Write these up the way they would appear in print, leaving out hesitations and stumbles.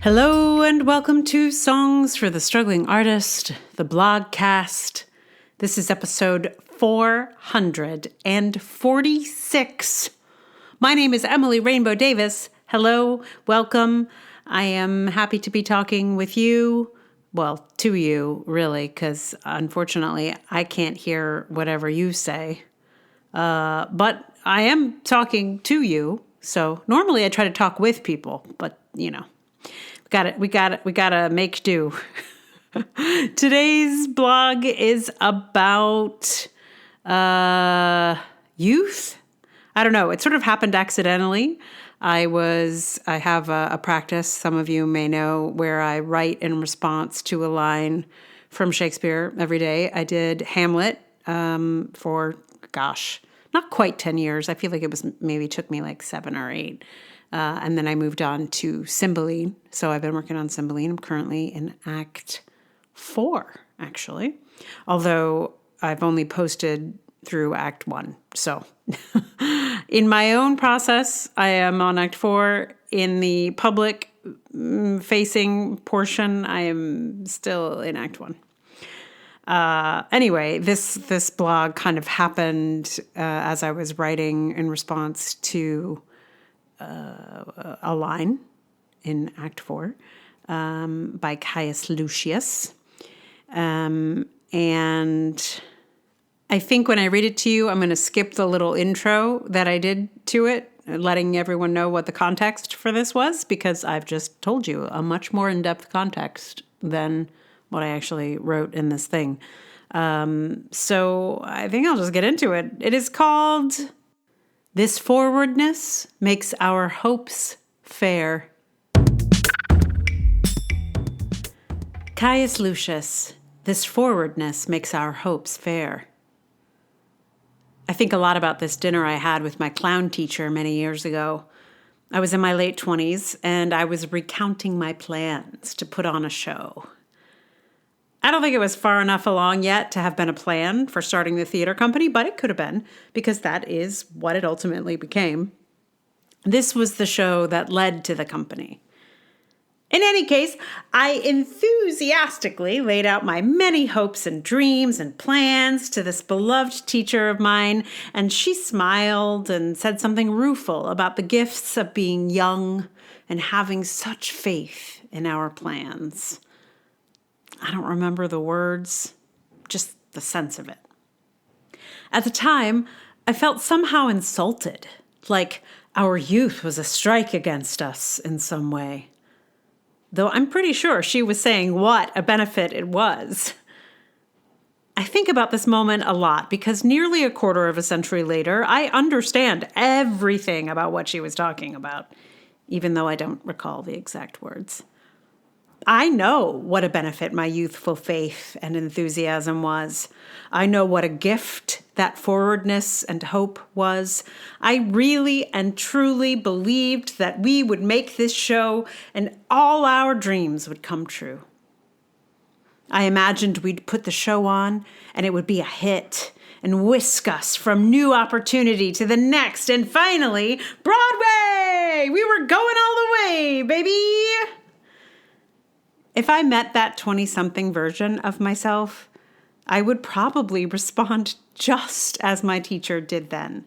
Hello and welcome to Songs for the Struggling Artist, the blogcast. This is episode 446. My name is Emily Rainbow Davis. Hello, welcome. I am happy to be talking with you. Well, to you, really, because unfortunately I can't hear whatever you say. But I am talking to you. So normally I try to talk with people, but we gotta make do. Today's blog is about youth. I don't know. It sort of happened accidentally. I have a practice, some of you may know, where I write in response to a line from Shakespeare every day. I did Hamlet for, not quite 10 years. I feel like maybe took me like 7 or 8. And then I moved on to Cymbeline. So I've been working on Cymbeline. I'm currently in Act 4, actually. Although I've only posted through Act 1. So in my own process, I am on Act 4. In the public facing portion, I am still in Act 1. Anyway, this blog kind of happened as I was writing in response to a line in Act 4 by Caius Lucius. And I think when I read it to you, I'm going to skip the little intro that I did to it, letting everyone know what the context for this was, because I've just told you a much more in-depth context than what I actually wrote in this thing. So I think I'll just get into it. It is called "This Forwardness Makes Our Hopes Fair." Caius Lucius, "This forwardness makes our hopes fair." I think a lot about this dinner I had with my clown teacher many years ago. I was in my late 20s, and I was recounting my plans to put on a show. I don't think it was far enough along yet to have been a plan for starting the theater company, but it could have been, because that is what it ultimately became. This was the show that led to the company. In any case, I enthusiastically laid out my many hopes and dreams and plans to this beloved teacher of mine, and she smiled and said something rueful about the gifts of being young and having such faith in our plans. I don't remember the words, just the sense of it. At the time, I felt somehow insulted, like our youth was a strike against us in some way. Though I'm pretty sure she was saying what a benefit it was. I think about this moment a lot because nearly a quarter of a century later, I understand everything about what she was talking about, even though I don't recall the exact words. I know what a benefit my youthful faith and enthusiasm was. I know what a gift that forwardness and hope was. I really and truly believed that we would make this show and all our dreams would come true. I imagined we'd put the show on and it would be a hit and whisk us from new opportunity to the next, and finally, Broadway! We were going all the way, baby! If I met that 20-something version of myself, I would probably respond just as my teacher did then.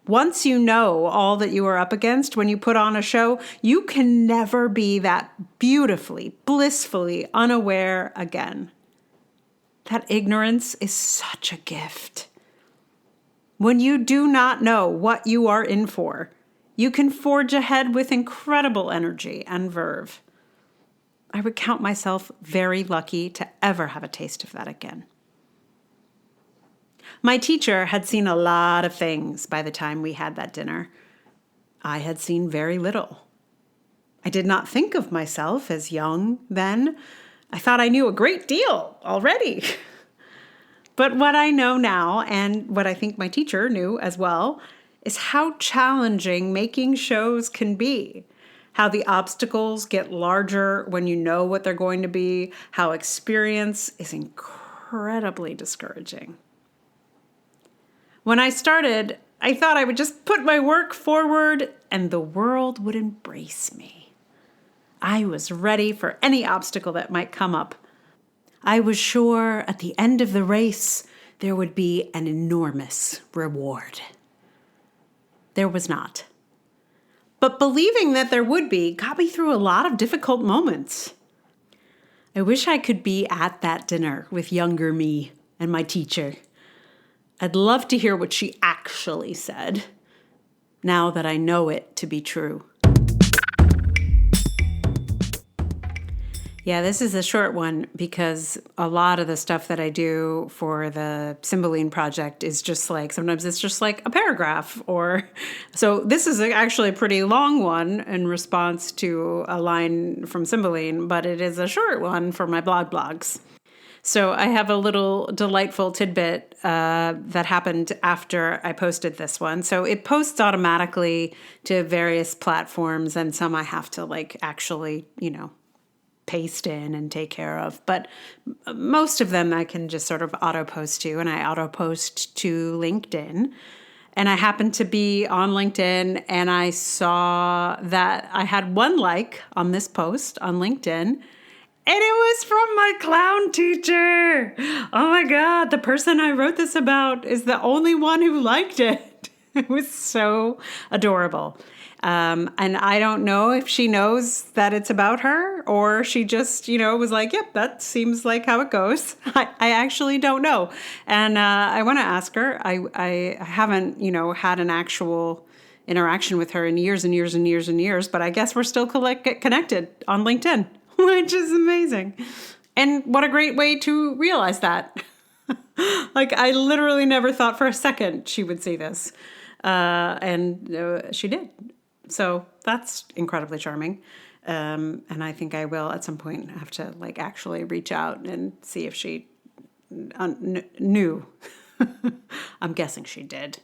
Once you know all that you are up against when you put on a show, you can never be that beautifully, blissfully unaware again. That ignorance is such a gift. When you do not know what you are in for, you can forge ahead with incredible energy and verve. I would count myself very lucky to ever have a taste of that again. My teacher had seen a lot of things by the time we had that dinner. I had seen very little. I did not think of myself as young then. I thought I knew a great deal already. But what I know now, and what I think my teacher knew as well, is how challenging making shows can be. How the obstacles get larger when you know what they're going to be, how experience is incredibly discouraging. When I started, I thought I would just put my work forward and the world would embrace me. I was ready for any obstacle that might come up. I was sure at the end of the race there would be an enormous reward. There was not. But believing that there would be got me through a lot of difficult moments. I wish I could be at that dinner with younger me and my teacher. I'd love to hear what she actually said, now that I know it to be true. Yeah, this is a short one because a lot of the stuff that I do for the Cymbeline project is just like, sometimes it's just like a paragraph so this is actually a pretty long one in response to a line from Cymbeline, but it is a short one for my blogs. So I have a little delightful tidbit that happened after I posted this one. So it posts automatically to various platforms, and some I have to actually, paste in and take care of. But most of them I can just sort of auto post to, and I auto post to LinkedIn. And I happened to be on LinkedIn, and I saw that I had one like on this post on LinkedIn, and it was from my clown teacher. Oh my God, the person I wrote this about is the only one who liked it. It was so adorable. And I don't know if she knows that it's about her, or she just, was like, yep, that seems like how it goes. I actually don't know. And I want to ask her. I haven't, had an actual interaction with her in years and years and years and years, but I guess we're still connected on LinkedIn, which is amazing. And what a great way to realize that. I literally never thought for a second she would see this. And she did. So that's incredibly charming. And I think I will at some point have to actually reach out and see if she knew. I'm guessing she did.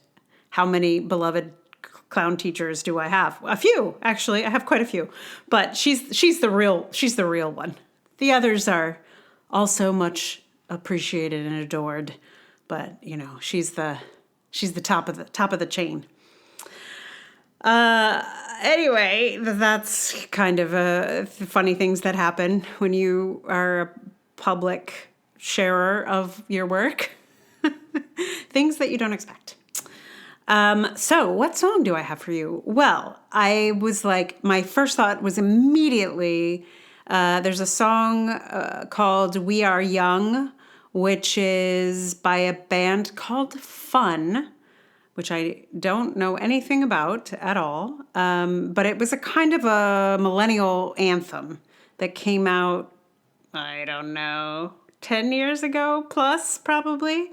How many beloved clown teachers do I have? A few, actually. I have quite a few. But she's the real one. The others are also much appreciated and adored, but she's the top of the chain. Anyway, that's kind of funny things that happen when you are a public sharer of your work. Things that you don't expect. So what song do I have for you? Well, I was my first thought was immediately, there's a song called We Are Young, which is by a band called Fun, which I don't know anything about at all. But it was a kind of a millennial anthem that came out, I don't know, 10 years ago plus probably.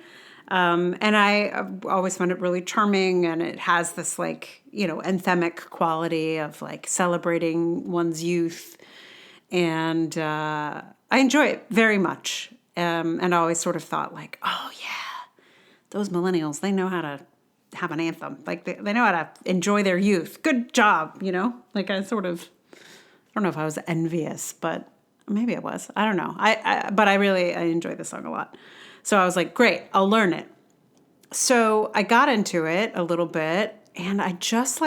And I always found it really charming, and it has this anthemic quality of celebrating one's youth. And I enjoy it very much. And I always sort of thought oh yeah, those millennials, they know how to have an anthem. They know how to enjoy their youth. Good job, I don't know if I was envious, but maybe I was. I don't know. But I enjoy this song a lot. So I was great, I'll learn it. So I got into it a little bit, and I just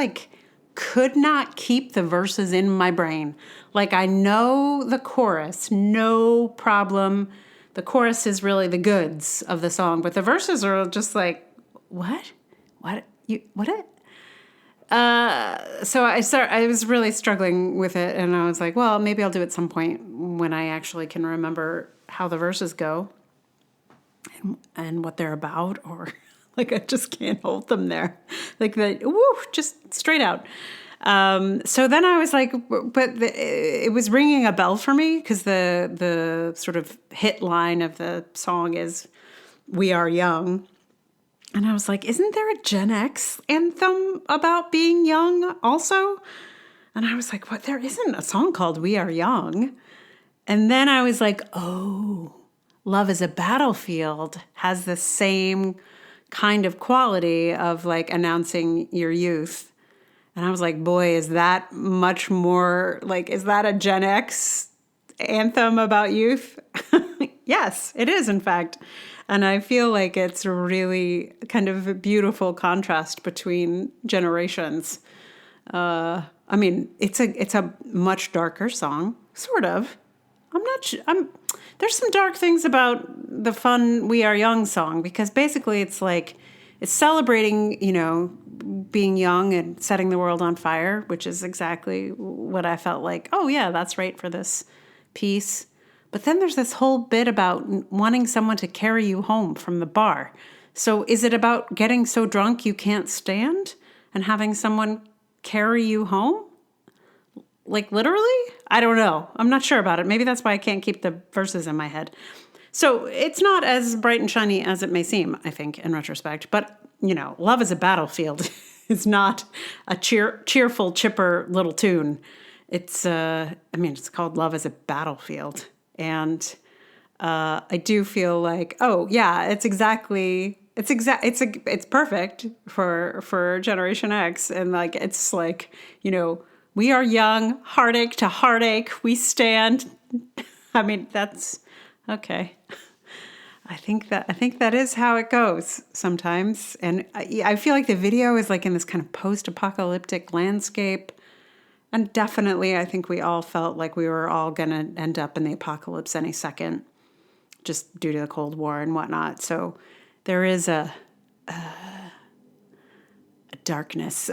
could not keep the verses in my brain. I know the chorus, no problem. The chorus is really the goods of the song, but the verses are just what? What? What? So I was really struggling with it, and I was well, maybe I'll do it at some point when I actually can remember how the verses go and what they're about, or I just can't hold them there. Just straight out. So then I was it was ringing a bell for me, because the sort of hit line of the song is We Are Young. And I was isn't there a Gen X anthem about being young also? And I was what? There isn't a song called We Are Young. And then I was oh, Love is a Battlefield has the same kind of quality of announcing your youth. And I was boy, is that much more is that a Gen X anthem about youth? Yes, it is, in fact. And I feel it's really kind of a beautiful contrast between generations. I I mean, it's a much darker song, sort of. I'm not sure. There's some dark things about the fun "We Are Young" song because basically it's like it's celebrating, being young and setting the world on fire, which is exactly what I felt like. Oh yeah, that's right for this piece. But then there's this whole bit about wanting someone to carry you home from the bar. So is it about getting so drunk you can't stand and having someone carry you home? Like literally? I don't know. I'm not sure about it. Maybe that's why I can't keep the verses in my head. So it's not as bright and shiny as it may seem, I think, in retrospect. But, Love is a Battlefield is not a cheerful, chipper little tune. It's called Love is a Battlefield. And I do feel like, oh, yeah, it's perfect for Generation X. And like, it's like, we are young, heartache to heartache, we stand. I mean, that's okay. I think that is how it goes sometimes. And I feel like the video is like in this kind of post-apocalyptic landscape. And definitely, I think we all felt like we were all going to end up in the apocalypse any second, just due to the Cold War and whatnot. So there is a darkness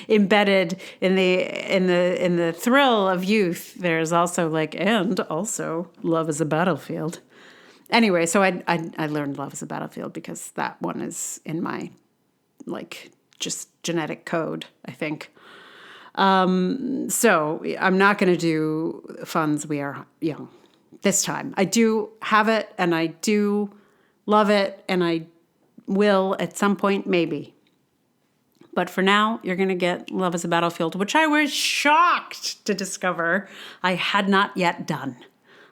embedded in the thrill of youth. There's also Love is a Battlefield. Anyway, so I learned Love is a Battlefield because that one is in my just genetic code, I think. So I'm not going to do Fun's We Are Young this time. I do have it and I do love it and I will at some point, maybe. But for now, you're going to get Love is a Battlefield, which I was shocked to discover I had not yet done.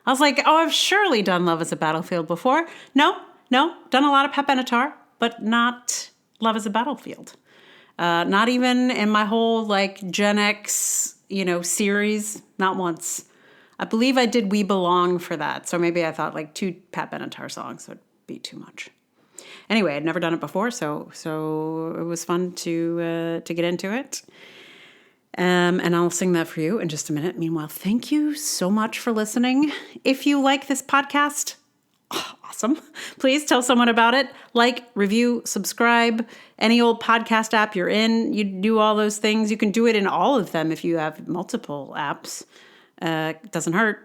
I was like, oh, I've surely done Love is a Battlefield before. No, done a lot of Pep Benatar, but not Love is a Battlefield. Not even in my whole Gen X, series, not once. I believe I did We Belong for that. So maybe I thought 2 Pat Benatar songs would be too much. Anyway, I'd never done it before, so it was fun to get into it. And I'll sing that for you in just a minute. Meanwhile, thank you so much for listening. If you like this podcast, awesome. Please tell someone about it. Review, subscribe, any old podcast app you're in. You do all those things. You can do it in all of them if you have multiple apps. It doesn't hurt,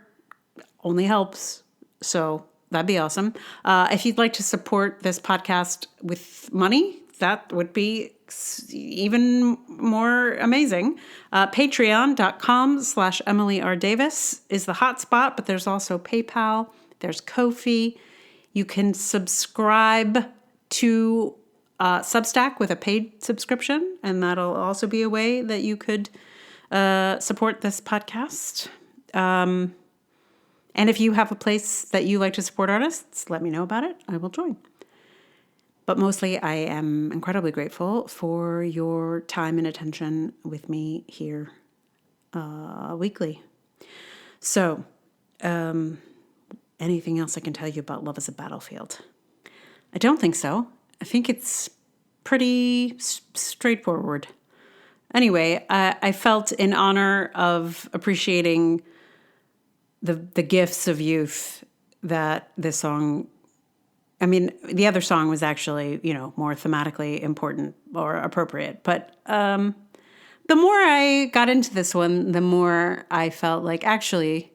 only helps. So that'd be awesome. If you'd like to support this podcast with money, that would be even more amazing. Patreon.com/Emily R. Davis is the hot spot, but there's also PayPal. There's Ko-fi. You can subscribe to Substack with a paid subscription, and that'll also be a way that you could support this podcast. And if you have a place that you like to support artists, let me know about it. I will join. But mostly, I am incredibly grateful for your time and attention with me here weekly. So, anything else I can tell you about Love is a Battlefield? I don't think so. I think it's pretty straightforward. Anyway, I felt in honor of appreciating the gifts of youth that this song, the other song was actually, more thematically important or appropriate. But the more I got into this one, the more I felt like actually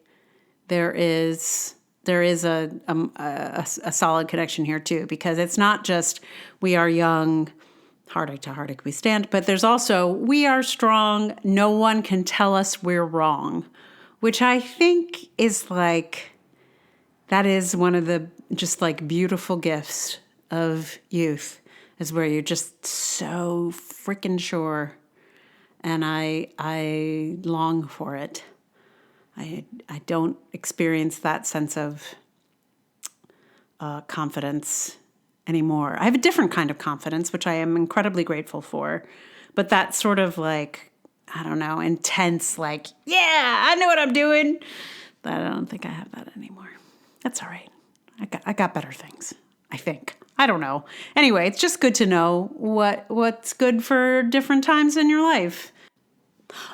there is a solid connection here too, because it's not just we are young, heartache to heartache we stand, but there's also we are strong, no one can tell us we're wrong, which I think is that is one of the just beautiful gifts of youth, is where you're just so freaking sure, and I long for it. I don't experience that sense of confidence anymore. I have a different kind of confidence, which I am incredibly grateful for. But that sort of intense, yeah, I know what I'm doing. I don't think I have that anymore. That's all right. I got better things, I think. I don't know. Anyway, it's just good to know what's good for different times in your life.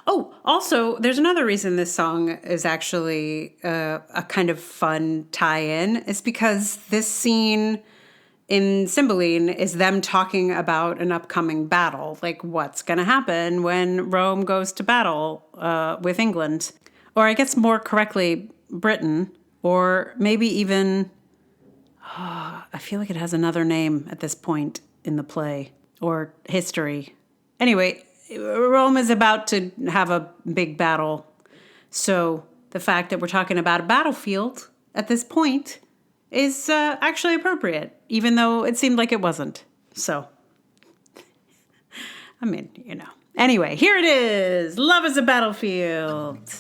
Oh, also, there's another reason this song is actually a kind of fun tie-in. It's because this scene in Cymbeline is them talking about an upcoming battle, like what's going to happen when Rome goes to battle with England, or I guess more correctly, Britain, or maybe even, I feel like it has another name at this point in the play, or history. Anyway, Rome is about to have a big battle. So the fact that we're talking about a battlefield at this point is actually appropriate, even though it seemed like it wasn't. So, I mean, Anyway, here it is. Love is a battlefield.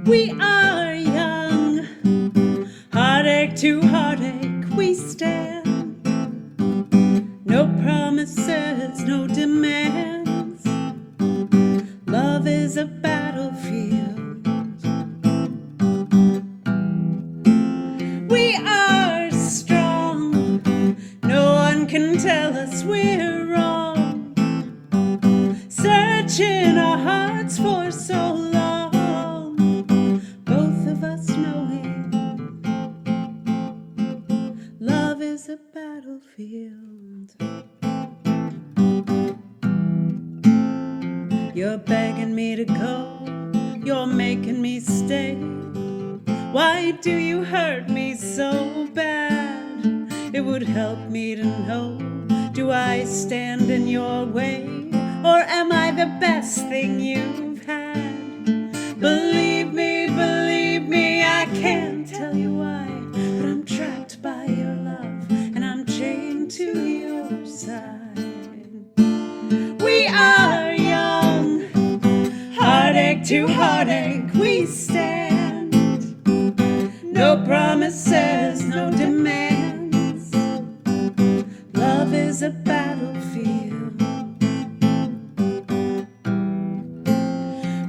We are young, heartache to heartache we stand. No promises, no demands. Love is a battlefield. We are strong, no one can tell us we're wrong. Searching our hearts for so long, both of us knowing love is a battlefield. You're begging me to go, you're making me stay. Why do you hurt me so bad? It would help me to know, do I stand in your way? Or am I the best thing you've had? Believe me, I can't tell you why, but I'm trapped by your love, and I'm chained to your side. We are young, heartache to heartache we stand. No promises, no demands. Love is a battlefield.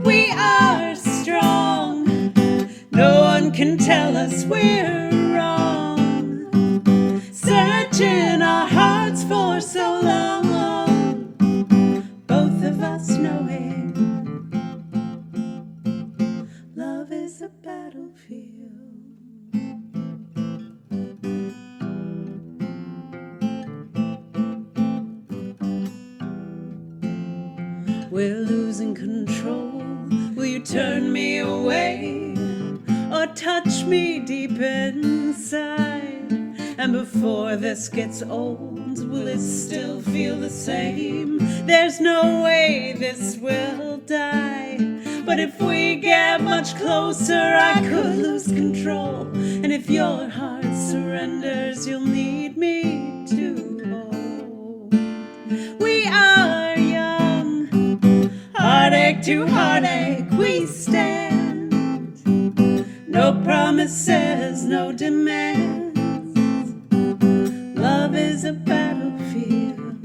We are strong, no one can tell us we're wrong. Searching our hearts for so long, both of us knowing love is a battlefield. We're losing control. Will you turn me away or touch me deep inside? And before this gets old, will it still feel the same? There's no way this will die. But if we get much closer, I could lose control. And if your heart surrenders, you'll need me to hold. We are young, heartache to heartache we stand. No promises, no demands. Love is a battlefield.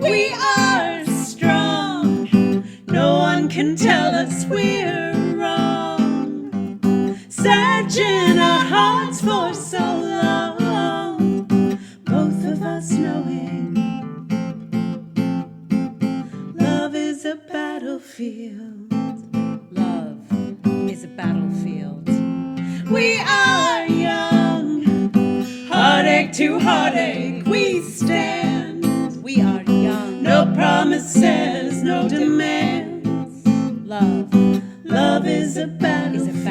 We are strong, no one can tell us we're wrong. Searching our hearts for so long, both of us knowing love is a battlefield. Love is a battlefield. We are young, heartache to heartache we stand. We are young, no promises, no demands. Love is a battlefield.